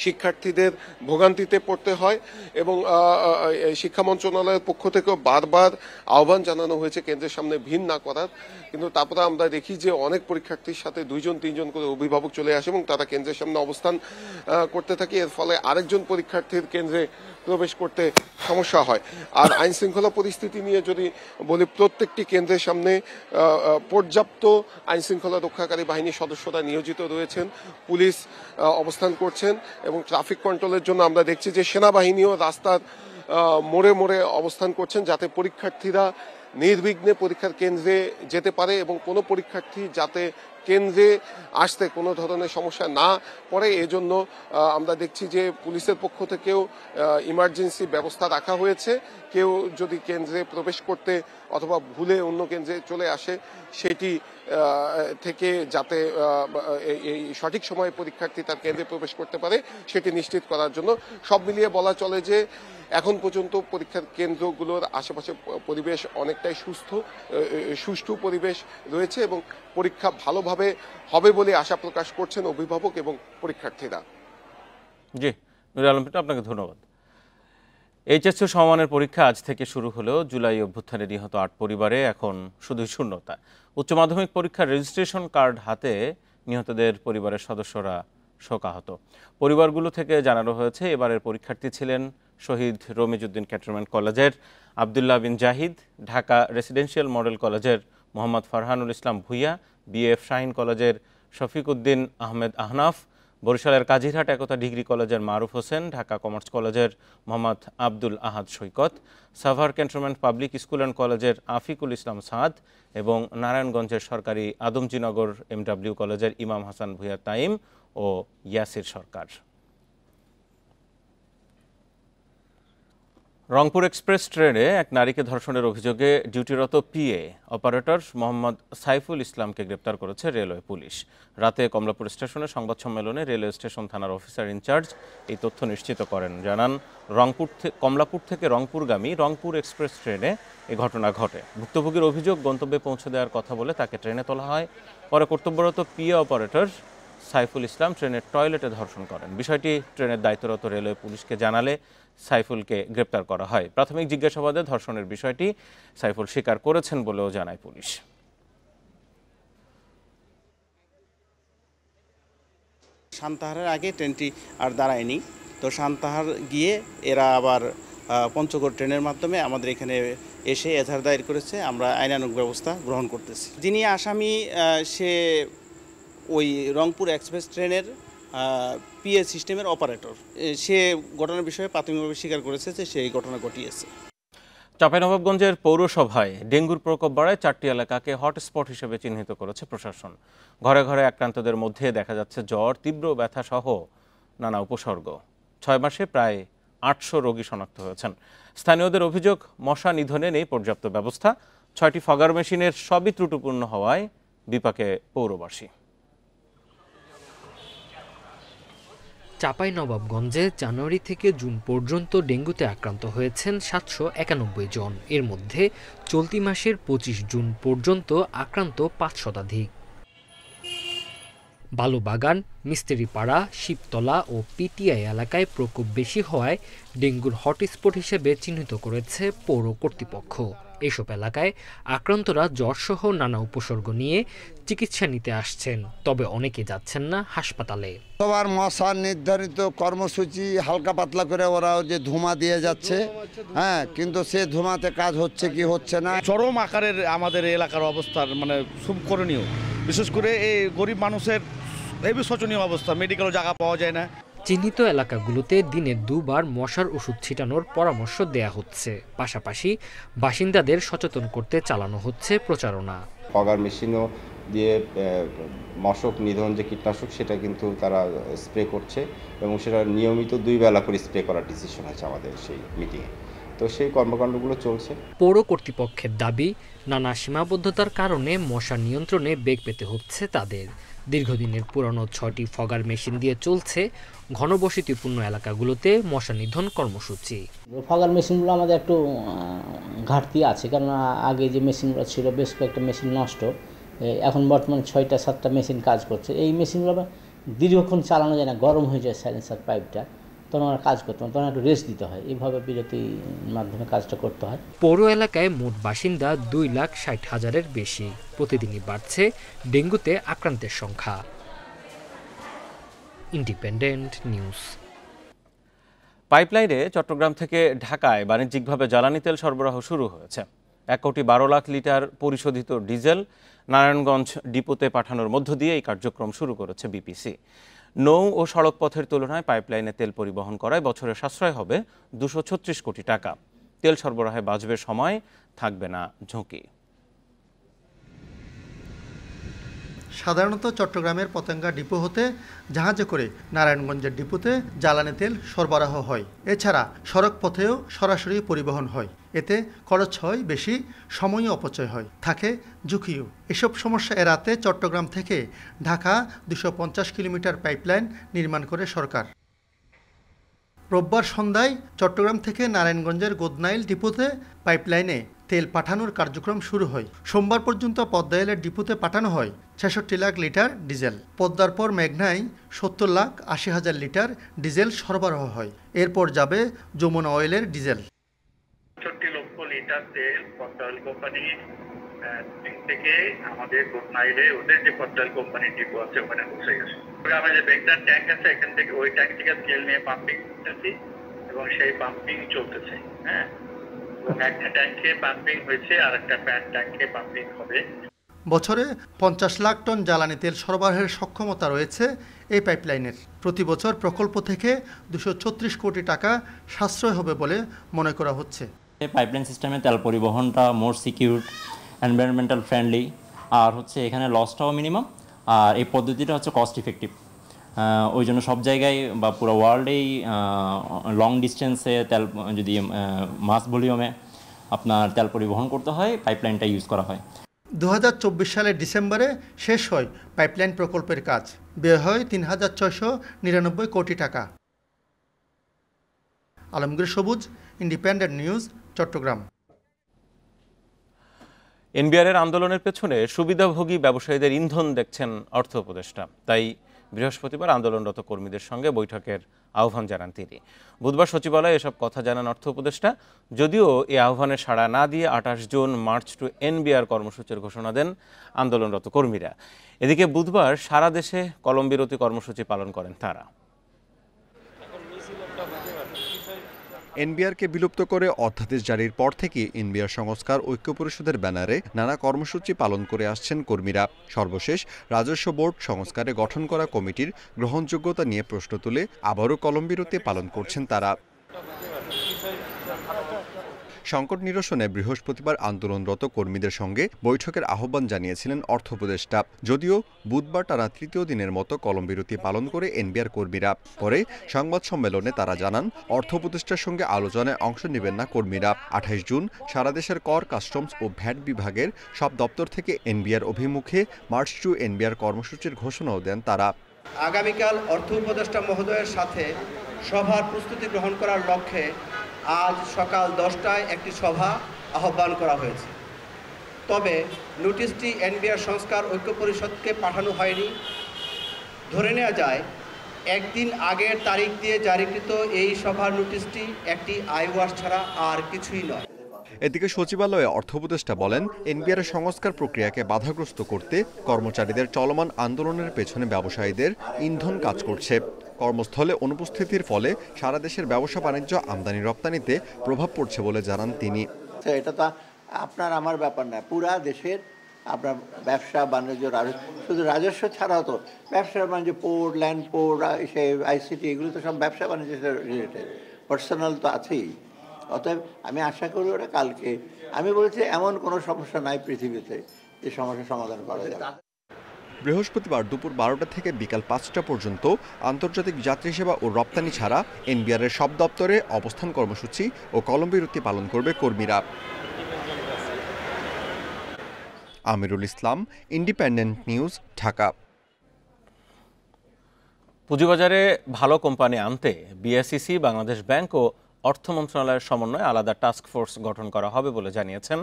শিক্ষার্থীদের ভোগান্তিতে পড়তে হয় এবং শিক্ষা মন্ত্রণালয়ের পক্ষ থেকেও বারবার আহ্বান জানানো হয়েছে কেন্দ্রের সামনে ভিড় না করার, কিন্তু তারপরে আমরা দেখি যে অনেক পরীক্ষার্থীর সাথে 2-3জন করে অভিভাবক চলে আসে এবং তারা কেন্দ্রের সামনে অবস্থান করতে থাকে। এর ফলে আরেকজন পরীক্ষার্থীর কেন্দ্রে প্রবেশ করতে সমস্যা হয়। আর আইন শৃঙ্খলা পরিস্থিতি নিয়ে যদি বলি, প্রত্যেকটি কেন্দ্রের সামনে পর্যাপ্ত আইন শৃঙ্খলা রক্ষাকারী বাহিনীর সদস্যরা নিয়োজিত রয়েছেন, পুলিশ অবস্থান করছেন এবং ট্রাফিক কন্ট্রোলের জন্য আমরা দেখছি যে সেনাবাহিনীও রাস্তার মোড়ে মোড়ে অবস্থান করছেন যাতে পরীক্ষার্থীরা নির্বিঘ্নে পরীক্ষার কেন্দ্রে যেতে পারে এবং কোনো পরীক্ষার্থী যাতে কেন্দ্রে আসতে কোনো ধরনের সমস্যা না পড়ে। এজন্য আমরা দেখছি যে পুলিশের পক্ষ থেকেও ইমার্জেন্সি ব্যবস্থা রাখা হয়েছে। কেউ যদি কেন্দ্রে প্রবেশ করতে অথবা ভুলে অন্য কেন্দ্রে চলে আসে সেটি থেকে যাতে এই সঠিক সময়ে পরীক্ষার্থী তার কেন্দ্রে প্রবেশ করতে পারে সেটি নিশ্চিত করার জন্য সব মিলিয়ে বলা চলে যে এখন পর্যন্ত পরীক্ষার কেন্দ্রগুলোর আশেপাশে পরিবেশ অনেকটাই সুষ্ঠু পরিবেশ রয়েছে এবং পরীক্ষা ভালোভাবে হবে বলে আশা প্রকাশ করছেন অভিভাবক এবং পরীক্ষার্থীরা। জি নুরুল আলম, আপনাকে ধন্যবাদ। এইচএসসি সমমানের পরীক্ষা আজ থেকে শুরু হলেও জুলাই অভ্যুত্থানে নিহত 8 পরিবারে এখন শুধুই শূন্যতা। উচ্চ মাধ্যমিক পরীক্ষার রেজিস্ট্রেশন কার্ড হাতে নিহতদের পরিবারের সদস্যরা শোকাহত। পরিবারগুলো থেকে জানানো হয়েছে এবারের পরীক্ষার্থী ছিলেন শহীদ রমিজউদ্দিন ক্যান্টনমেন্ট কলেজের আবদুল্লাহ বিন জাহিদ, ঢাকা রেসিডেন্সিয়াল মডেল কলেজের মোহাম্মদ ফারহানুল ইসলাম ভুইয়া, বিএফ শাহিন কলেজের শফিক উদ্দিন আহমেদ আহনাফ, বরিশালের কাজিরহাট একতা ডিগ্রি কলেজের মারুফ হোসেন, ঢাকা কমার্স কলেজের Mohammad Abdul Ahad Saikat, Savar cantonment public school and কলেজের আফিকুল ইসলাম সাদ এবং নারায়ণগঞ্জের সরকারি আদমজীনগর এমডব্লিউ কলেজের ইমাম হাসান ভূঁইয়া তাইম ও ইয়াসির সরকার। রংপুর এক্সপ্রেস ট্রেনে এক নারীকে ধর্ষণের অভিযোগে ডিউটিরত পিএ অপারেটর মোহাম্মদ সাইফুল ইসলামকে গ্রেপ্তার করেছে রেলওয়ে পুলিশ। রাতে কমলাপুর স্টেশনে সংবাদ সম্মেলনে রেলওয়ে স্টেশন থানার অফিসার ইনচার্জ এই তথ্য নিশ্চিত করেন। জানান, কমলাপুর থেকে রংপুরগামী রংপুর এক্সপ্রেস ট্রেনে এ ঘটনা ঘটে। ভুক্তভোগীর অভিযোগ, গন্তব্যে পৌঁছে দেওয়ার কথা বলে তাকে ট্রেনে তোলা হয়। পরে কর্তব্যরত পিএ অপারেটর সাইফুল ইসলাম ট্রেনের টয়লেটে ধর্ষণ করেন। বিষয়টি ট্রেনের দায়িত্বরত রেলওয়ে পুলিশকে জানালে সাইফুলকে গ্রেপ্তার করা হয়। প্রাথমিক জিজ্ঞাসাবাদে ধর্ষণের বিষয়টি সাইফুল স্বীকার করেছেন বলেও জানায় পুলিশ। সান্তাহারের আগে ট্রেনটি আর দাঁড়ায়নি, তো সান্তাহার গিয়ে এরা আবার পঞ্চগড় ট্রেনের মাধ্যমে আমাদের এখানে এসে এজাহার দায়ের করেছে। আমরা আইনানুগ ব্যবস্থা গ্রহণ করতেছি। যিনি আসামি সে ওই রংপুর এক্সপ্রেস ট্রেনের পিএ সিস্টেমের অপারেটর। সে ঘটনার বিষয়ে প্রাথমিকভাবে স্বীকার করেছে যে সে এই ঘটনা ঘটিয়েছে। চাঁপাইনবাবগঞ্জের পৌরসভায় ডেঙ্গুর প্রকোপ বাড়ায় 4টি এলাকাকে হটস্পট হিসেবে চিহ্নিত করেছে প্রশাসন। ঘরে ঘরে আক্রান্তদের মধ্যে দেখা যাচ্ছে জ্বর, তীব্র ব্যথা সহ নানা উপসর্গ। 6 মাসে প্রায় 800 রোগী শনাক্ত হয়েছেন। স্থানীয়দের অভিযোগ, মশা নিধনে নেই পর্যাপ্ত ব্যবস্থা। 6টি ফগার মেশিনের সবই ত্রুটিপূর্ণ হওয়ায় বিপাকে পৌরবাসী। চাঁপাইনবাবগঞ্জে জানুয়ারি থেকে জুন পর্যন্ত ডেঙ্গুতে আক্রান্ত হয়েছেন 791 জন। এর মধ্যে চলতি মাসের 25 জুন পর্যন্ত আক্রান্ত 5 শতাধিক। বালুবাগান, মিস্ত্রিপাড়া, শিবতলা ও পিটিআই এলাকায় প্রকোপ বেশি হওয়ায় ডেঙ্গুর হটস্পট হিসেবে চিহ্নিত করেছে পৌর কর্তৃপক্ষ। এসব এলাকায় আক্রান্তরা জ্বরসহ নানা উপসর্গ নিয়ে চিকিৎসা নিতে আসছেন, তবে অনেকে যাচ্ছেন না হাসপাতালে। সবার মশার নির্ধারিত কর্মসূচি হালকা পাতলা করে ওরা যে ধোঁয়া দিয়ে যাচ্ছে, কিন্তু সে ধোঁয়াতে কাজ হচ্ছে কি হচ্ছে না। চরম আকারের আমাদের এলাকার অবস্থার খুব করণীয়, বিশেষ করে এই গরিব মানুষের এই শোচনীয় অবস্থা, মেডিকেল জায়গা পাওয়া যায় না। চিহ্নিত এলাকাগুলোতে দিনে 2 বার মশার ওষুধ ছিটানোর পরামর্শ দেয়া হচ্ছে। পাশাপাশি বাসিন্দাদের সচেতন করতে চালানো হচ্ছে প্রচারণা। ফগার মেশিনও দিয়ে মশক নিধন যে কীটনাশক সেটা কিন্তু তারা স্প্রে করছে এবং সেটা নিয়মিত 2 বেলা করে স্প্রে করার ডিসিশন আছে আমাদের সেই মিটিংয়ে। তো সেই কর্মকাণ্ডগুলো চলছে। পৌর কর্তৃপক্ষের দাবি, নানা সীমাবদ্ধতার কারণে মশা নিয়ন্ত্রণে বেগ পেতে হচ্ছে তাদের। দীর্ঘদিনের পুরনো 6টি ফগার মেশিন দিয়ে চলছে ঘনবসতিপূর্ণ এলাকাগুলোতে মশা নিধন কর্মসূচি। ফগার মেশিনগুলো আমাদের একটু ঘাটতি আছে, কারণ আগে যে মেশিনগুলো ছিল বেশ কয়েকটা মেশিন নষ্ট, এখন বর্তমানে 6-7টা মেশিন কাজ করছে। এই মেশিনগুলো দীর্ঘক্ষণ চালানো যায় না, গরম হয়ে যায় সাইলেন্সার পাইপটা, তখন আমরা কাজ করতে হয়, তখন একটু রেস্ট দিতে হয়। এইভাবে বিরতির মাধ্যমে কাজটা করতে হয়। পৌর এলাকায় মোট বাসিন্দা 2,60,000-এর বেশি। প্রতিদিনই বাড়ছে ডেঙ্গুতে আক্রান্তের সংখ্যা। Independent news. পাইপলাইনে চট্টগ্রাম থেকে ঢাকায় বাণিজ্যিকভাবে জ্বালানি তেল সরবরাহ শুরু হয়েছে। 1,12,00,000 লিটার পরিশোধিত ডিজেল নারায়ণগঞ্জ ডিপোতে পাঠানোর মধ্য দিয়ে এই কার্যক্রম শুরু করেছে বিপিসি। নৌ ও সড়ক পথের তুলনায় পাইপলাইনে তেল পরিবহন করায় বছরে সাশ্রয় হবে 236 কোটি টাকা। তেল সরবরাহে বাঁচবে সময়, থাকবে না ঝুঁকি। সাধারণত চট্টগ্রামের পতেঙ্গা ডিপো হতে জাহাজে করে নারায়ণগঞ্জের ডিপোতে জ্বালানি তেল সরবরাহ হয়। এছাড়া সড়ক পথেও সরাসরি পরিবহন হয়। এতে খরচ হয় বেশি, সময়ও অপচয় হয়, থাকে ঝুঁকিও। এসব সমস্যা এড়াতে চট্টগ্রাম থেকে ঢাকা 250 কিলোমিটার পাইপলাইন নির্মাণ করে সরকার। রোববার সন্ধ্যায় চট্টগ্রাম থেকে নারায়ণগঞ্জের গোদনাইল ডিপোতে পাইপলাইনে তেল পাঠানোর কার্যক্রম শুরু হয়। সোমবার পর্যন্ত পদ্মাইলের ডিপোতে পাঠানো হয় 66 লাখ লিটার ডিজেল। পদ্মার পর মেঘনায় 70,80,000 লিটার ডিজেল সরবরাহ হয়। এরপর যাবে যমুনা অয়েলের ডিজেল। 65 লক্ষ লিটার তেল পদ্মা অয়েল কোম্পানি থেকে আমাদের গোদনাইলে ওদের যে পদ্মা অয়েল কোম্পানি ডিপো আছে ওখানে পৌঁছে গেছে। আমাদের যে বেগদার ট্যাঙ্ক আছে এখান থেকে ওই ট্যাঙ্ক থেকে তেল নিয়ে পাম্পিং করতেছি এবং সেই পাম্পিং চলতেছে। এবং একটা ট্যাঙ্কে পাম্পিং হয়েছে আর একটা ট্যাঙ্কে পাম্পিং হবে। বছরে 50 লাখ টন জ্বালানি তেল সরবরাহের সক্ষমতা রয়েছে এই পাইপলাইনের। প্রতি বছর প্রকল্প থেকে 236 কোটি টাকা সাশ্রয় হবে বলে মনে করা হচ্ছে। পাইপলাইন সিস্টেমে তেল পরিবহনটা মোর সিকিউর, এনভায়রনমেন্টাল ফ্রেন্ডলি, আর হচ্ছে এখানে লসটাও মিনিমাম, আর এই পদ্ধতিটা হচ্ছে কস্ট ইফেক্টিভ। ওই জন্য সব জায়গায় বা পুরো ওয়ার্ল্ডেই লং ডিস্টেন্সে তেল যদি মাস ভলিউমে আপনার তেল পরিবহন করতে হয়, পাইপলাইনটা ইউজ করা হয়। 2024 সালের ডিসেম্বরে শেষ হয় পাইপলাইন প্রকল্পের কাজ। ব্যয় হয় 3699 কোটি টাকা। আলমগীর সবুজ, ইন্ডিপেন্ডেন্ট নিউজ, চট্টগ্রাম। এনবিআরের আন্দোলনের পেছনে সুবিধাভোগী ব্যবসায়ীদের ইন্ধন দেখছেন অর্থ উপদেষ্টা। তাই বৃহস্পতিবার আন্দোলনরত কর্মীদের সঙ্গে বৈঠকের আহ্বান জানান তিনি। বুধবার সচিবালয়ে এসব কথা জানান অর্থ উপদেষ্টা। যদিও এই আহ্বানে সাড়া না দিয়ে 28 জুন মার্চ টু এনবিআর কর্মসূচির ঘোষণা দেন আন্দোলনরত কর্মীরা। এদিকে বুধবার সারা দেশে কলমবিরতি কর্মসূচি পালন করেন তারা। এনবিআরকে বিলুপ্ত করে অধ্যাদেশ জারির পর থেকে এনবিআর সংস্কার ঐক্য পরিষদের ব্যানারে নানা কর্মসূচি পালন করে আসছেন কর্মীরা। সর্বশেষ রাজস্ব বোর্ড সংস্কারে গঠন করা কমিটির গ্রহণযোগ্যতা নিয়ে প্রশ্ন তুলে আবারও কলমবিরতি পালন করছেন তারা। সংকট নিরসনে বৃহস্পতিবার আন্দোলনরত কর্মীদের সঙ্গে বৈঠকের আহ্বান জানিয়েছিলেন অর্থ উপদেষ্টা। যদিও বুধবার তারা তৃতীয় দিনের মতো কলমবিরতি পালন করে এনবিআর কর্মীরা। পরে সংবাদ সম্মেলনে তারা জানান অর্থ উপদেষ্টার সঙ্গে আলোচনায় অংশ নেবেন না কর্মীরা। 28 জুন সারা দেশের কর, কাস্টমস ও ভ্যাট বিভাগের সব দপ্তর থেকে এনবিআর অভিমুখে মার্চ টু এনবিআর কর্মসূচির ঘোষণাও দেন তারা। আগামীকাল অর্থ উপদেষ্টা মহোদয়ের সাথে সভার প্রস্তুতি গ্রহণ করার লক্ষ্যে আজ সকাল 10টায় একটি সভা আহ্বান করা হয়েছে। তবে নোটিশটি এনবিআর সংস্কার ঐক্য পরিষদকে পাঠানো হয়নি। ধরে নেওয়া যায় একদিন আগের তারিখ দিয়ে জারিকৃত এই সভার নোটিশটি একটি আইওয়াশ ছাড়া আর কিছুই নয়। এদিকে সচিবালয়ে অর্থ উপদেষ্টা বলেন এনবিআর সংস্কার প্রক্রিয়াকে বাধাগ্রস্ত করতে কর্মচারীদের চলমান আন্দোলনের পেছনে ব্যবসায়ীদের ইন্ধন কাজ করছে। কর্মস্থলে অনুপস্থিতির ফলে সারা দেশের ব্যবসা বাণিজ্য, আমদানি রপ্তানিতে প্রভাব পড়ছে বলে জানান তিনি। এটা তো আপনার আমার ব্যাপার না, পুরা দেশের আপনার ব্যবসা বাণিজ্য, শুধু রাজস্ব ছাড়াও তো ব্যবসা বাণিজ্য, পোর্ট, ল্যান্ড পোর্ট, আইসিটি, এগুলো তো সব ব্যবসা বাণিজ্যের রিলেটেড, পার্সোনাল তো আছেই। অতএব আমি আশা করি ওটা কালকে, আমি বলছি এমন কোনো সমস্যা নাই পৃথিবীতে যে সমস্যার সমাধান করা যাবে। বৃহস্পতিবার দুপুর 12টা থেকে বিকাল 5টা পর্যন্ত আন্তর্জাতিক যাত্রী সেবা ও রপ্তানি ছাড়া এনবিআরের সব দপ্তরে অবস্থান কর্মসূচি ও কলমবিরতি পালন করবে কর্মীরা। Amirul Islam, independent News, Dhaka. পুঁজিবাজারে ভালো কোম্পানি আনতে বিএসইসি, বাংলাদেশ ব্যাংক ও অর্থ মন্ত্রণালয়ের সমন্বয়ে আলাদা টাস্ক ফোর্স গঠন করা হবে বলে জানিয়েছেন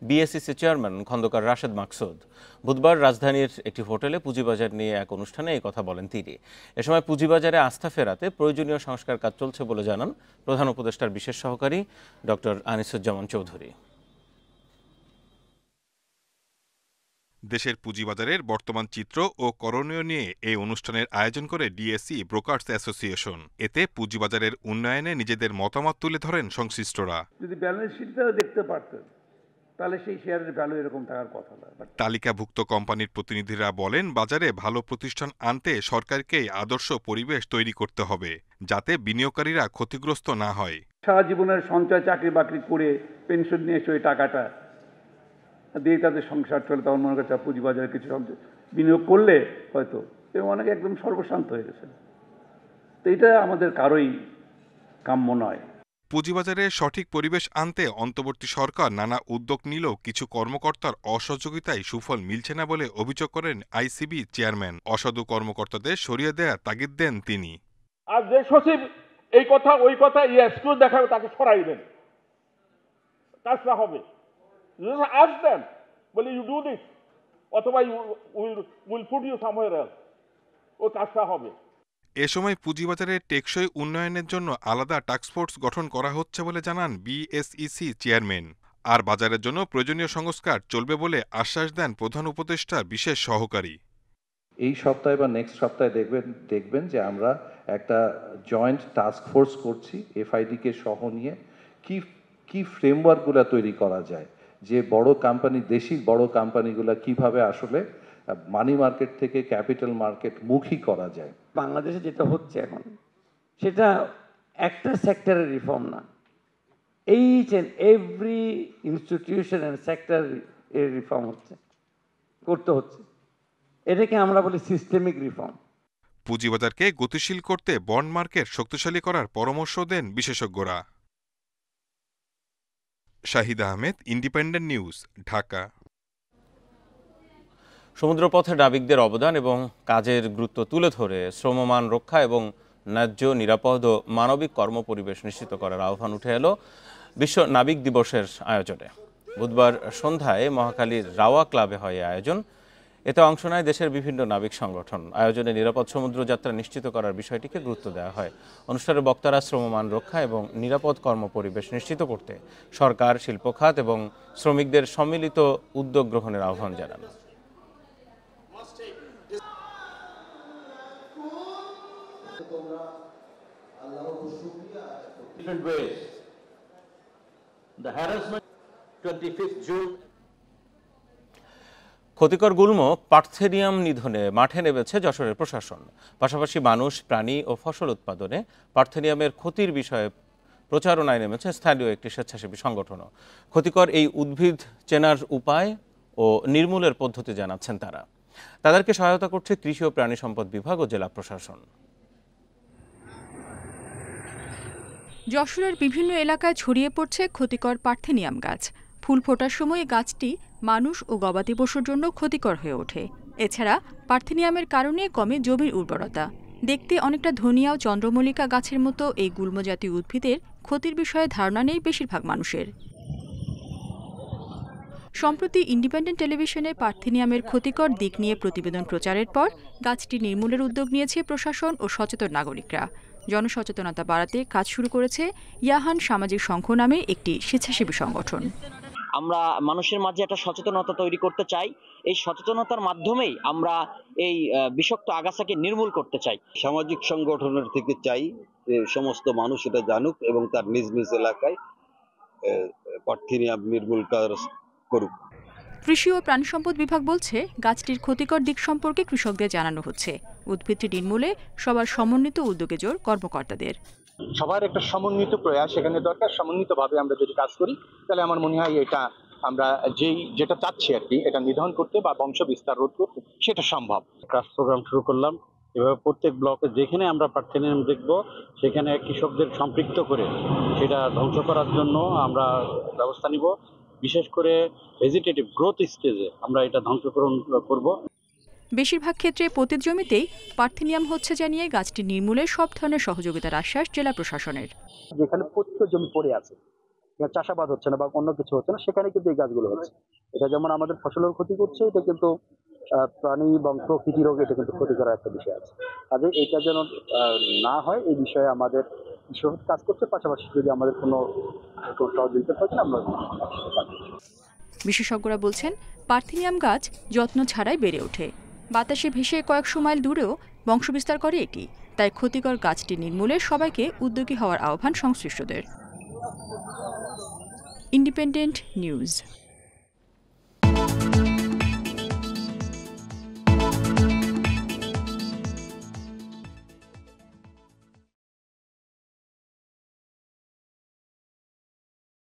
বিএসইসি চেয়ারম্যান খন্দকার রাশেদ মাকসুদ। বুধবার রাজধানীর একটি হোটেলে পুঁজিবাজার নিয়ে এক অনুষ্ঠানে এই কথা বলেন তিনি। এ সময় পুঁজিবাজারে আস্থা ফেরাতে প্রয়োজনীয় সংস্কার কাজ চলছে বলে জানান প্রধান উপদেষ্টার বিশেষ সহকারী ডক্টর আনিসুজ্জামান চৌধুরী। দেশের পুঁজিবাজারের বর্তমান চিত্র ও করণীয় নিয়ে এই অনুষ্ঠানের আয়োজন করে ডিএসই ব্রোকার্স অ্যাসোসিয়েশন। এতে পুঁজিবাজারের উন্নয়নে নিজেদের মতামত তুলে ধরেন সংশ্লিষ্টরা। যদি ব্যালেন্স শিটটা দেখতে পারতেন তাহলে সেই শেয়ারের ভ্যালু এরকম থাকার কথা না। তালিকাভুক্ত কোম্পানির প্রতিনিধিরা বলেন বাজারে ভালো প্রতিষ্ঠান আনতে সরকারকেই আদর্শ পরিবেশ তৈরি করতে হবে, যাতে বিনিয়োগকারীরা ক্ষতিগ্রস্ত না হয়। সারা জীবনের সঞ্চয়, চাকরি বাকরি করে পেনশন নিয়ে এসে ওই টাকাটা দিয়ে তাদের সংসার চলে, তখন মনে করছে পুঁজিবাজারে কিছু বিনিয়োগ করলে হয়তো, এবং অনেকে একদম সর্বশান্ত হয়ে গেছে। তো এটা আমাদের কারোই কাম্য নয়। পুঁজিবাজারে সঠিক পরিবেশ আনতে অন্তর্বর্তী সরকার নানা উদ্যোগ নিলেও কিছু কর্মকর্তার অসহযোগিতায় সুফল মিলছে না বলে অভিযোগ করেন আইসিবি চেয়ারম্যান। অসাধু কর্মকর্তাদের সরিয়ে দেওয়ার তাগিদ দেন তিনি। আর যে সচিব এই কথা ওই কথা এক্সকিউজ দেখাবে তাকে সরাই দেন, কাজটা হবে। Ask them, will you do this? অথবা we'll put you somewhere else. ও কাজটা হবে। এ সময় পুঁজিবাজারের টেকসই উন্নয়নের জন্য আলাদা টাস্কফোর্স গঠন করা হচ্ছে বলে জানান বিএসইসি চেয়ারম্যান। আর বাজারের জন্য প্রয়োজনীয় সংস্কার চলবে বলে আশ্বাস দেন প্রধান উপদেষ্টার বিশেষ সহকারী। এই সপ্তাহে বা নেক্সট সপ্তাহে দেখবেন যে আমরা একটা জয়েন্ট টাস্ক ফোর্স করছি এফআইডি কে সহ নিয়ে কি ফ্রেমওয়ার্কগুলো তৈরি করা যায়, যে বড় কোম্পানি, দেশি বড় কোম্পানিগুলো কিভাবে আসলে মানি মার্কেট থেকে ক্যাপিটাল মার্কেট মুখী করা যায়। বাংলাদেশে যেটা হচ্ছে এখন সেটা একটা সেক্টরের রিফর্ম না, H and every institution and sector এর রিফর্ম করতে হচ্ছে। এটাকে আমরা বলি সিস্টেমিক রিফর্ম। পুঁজিবাজারকে গতিশীল করতে বন্ড মার্কেট শক্তিশালী করার পরামর্শ দেন বিশেষজ্ঞরা। Shahid Ahmed, Independent News, Dhaka. সমুদ্রপথে নাবিকদের অবদান এবং কাজের গুরুত্ব তুলে ধরে শ্রমমান রক্ষা এবং ন্যায্য, নিরাপদ ও মানবিক কর্মপরিবেশ নিশ্চিত করার আহ্বান উঠে এলো বিশ্ব নাবিক দিবসের আয়োজনে। বুধবার সন্ধ্যায় মহাখালীর রাওয়া ক্লাবে হয় আয়োজন। এতে অংশ নেয় দেশের বিভিন্ন নাবিক সংগঠন। আয়োজনে নিরাপদ সমুদ্রযাত্রা নিশ্চিত করার বিষয়টিকে গুরুত্ব দেওয়া হয়। অনুষ্ঠানে বক্তারা শ্রমমান রক্ষা এবং নিরাপদ কর্মপরিবেশ নিশ্চিত করতে সরকার, শিল্প খাত এবং শ্রমিকদের সম্মিলিত উদ্যোগ গ্রহণের আহ্বান জানান। ক্ষতিকর গুল্ম পার্থেনিয়াম নিধনে মাঠে নেমেছে যশোরের প্রশাসন। পাশাপাশি মানুষ, প্রাণী ও ফসল উৎপাদনে পার্থেনিয়ামের ক্ষতির বিষয়ে প্রচারণায় নেমেছে স্থানীয় একটি স্বেচ্ছাসেবী সংগঠনও। ক্ষতিকর এই উদ্ভিদ চেনার উপায় ও নির্মূলের পদ্ধতি জানাচ্ছেন তারা। তাদেরকে সহায়তা করছে কৃষি ও প্রাণী সম্পদ বিভাগ ও জেলা প্রশাসন। যশোরের বিভিন্ন এলাকায় ছড়িয়ে পড়ছে ক্ষতিকর পার্থেনিয়াম গাছ। ফুল ফোটার সময় গাছটি মানুষ ও গবাদি পশুর জন্য ক্ষতিকর হয়ে ওঠে। এছাড়া পার্থেনিয়ামের কারণে কমে জমির উর্বরতা। দেখতে অনেকটা ধনিয়া ও চন্দ্রমল্লিকা গাছের মতো এই গুল্মজাতীয় উদ্ভিদের ক্ষতির বিষয়ে ধারণা নেই বেশিরভাগ মানুষের। সম্প্রতি ইন্ডিপেন্ডেন্ট টেলিভিশনে পার্থেনিয়ামের ক্ষতিকর দিক নিয়ে প্রতিবেদন প্রচারের পর গাছটি নির্মূলের উদ্যোগ নিয়েছে প্রশাসন ও সচেতন নাগরিকরা। জনসচেতনতা বাড়াতে কাজ শুরু করেছে ইয়াহান সামাজিক সংঘ নামে একটি স্বেচ্ছাসেবী সংগঠন। আমরা মানুষের মাঝে একটা সচেতনতা তৈরি করতে চাই। এই সচেতনতার মাধ্যমেই আমরা এই বিষাক্ত আগাছাকে নির্মূল করতে চাই। সামাজিক সংগঠনের থেকে চাই যে সমস্ত মানুষ এটা জানুক এবং তার নিজ নিজ এলাকায় পার্থেনিয়াম নির্মূল কাজ করুক। কৃষি ও প্রাণী সম্পদ বিভাগ বলছে, গাছটির ক্ষতিকর দিক সম্পর্কে কৃষকদের জানানো হচ্ছে। উদ্ভিদটি নির্মূলে সবার সমন্বিত উদ্যোগে জোর কর্মকর্তাদের। সবার একটা সমন্বিত প্রয়াস এখানে দরকার। সমন্বিতভাবে আমরা যদি কাজ করি তাহলে আমার মনে হয় এটা আমরা যেটা চাচ্ছি আর কি, এটা নিধন করতে বা বংশ বিস্তার রোধ করতে সেটা সম্ভব। কাজ প্রোগ্রাম শুরু করলাম। এভাবে প্রত্যেক ব্লকে যেখানে আমরা পার্থেনিয়াম দেখব সেখানে কৃষকদের সম্পৃক্ত করে সেটা ধ্বংস করার জন্য আমরা ব্যবস্থা নিব। বিশেষ করে ভেজিটেটিভ গ্রোথ স্টেজে আমরা এটা ধ্বংসকরণ করব। বেশিরভাগ ক্ষেত্রে পতিত জমিতেই পার্থেনিয়াম হচ্ছে জানিয়ে গাছটি নির্মূলে সব ধরনের সহযোগিতার আশ্বাস জেলা প্রশাসনের। যেখানে পতিত জমি পড়ে আছে, চাষাবাদ হচ্ছে না বা অন্য কিছু হচ্ছে না, সেখানে কিন্তু এই গাছগুলো হচ্ছে। এটা যেমন আমাদের ফসলের ক্ষতি করছে, এটা কিন্তু প্রাণী এবং প্রকৃতিরও এটা কিন্তু ক্ষতি করার একটা বিষয় আছে। কাজে এটা যেন না হয় এই বিষয়ে আমাদের কৃষক কাজ করছে। পাশাপাশি যদি আমাদের কোনো সহযোগিতা থাকে আমরা। বিশেষজ্ঞরা বলছেন, পার্থেনিয়াম গাছ যত্ন ছাড়াই বেড়ে ওঠে। বাতাসে ভেসে কয়েকশো মাইল দূরেও বংশবিস্তার করে এটি। তাই ক্ষতিকর গাছটি নির্মূলে সবাইকে উদ্যোগী হওয়ার আহ্বান সংশ্লিষ্টদের। Independent news.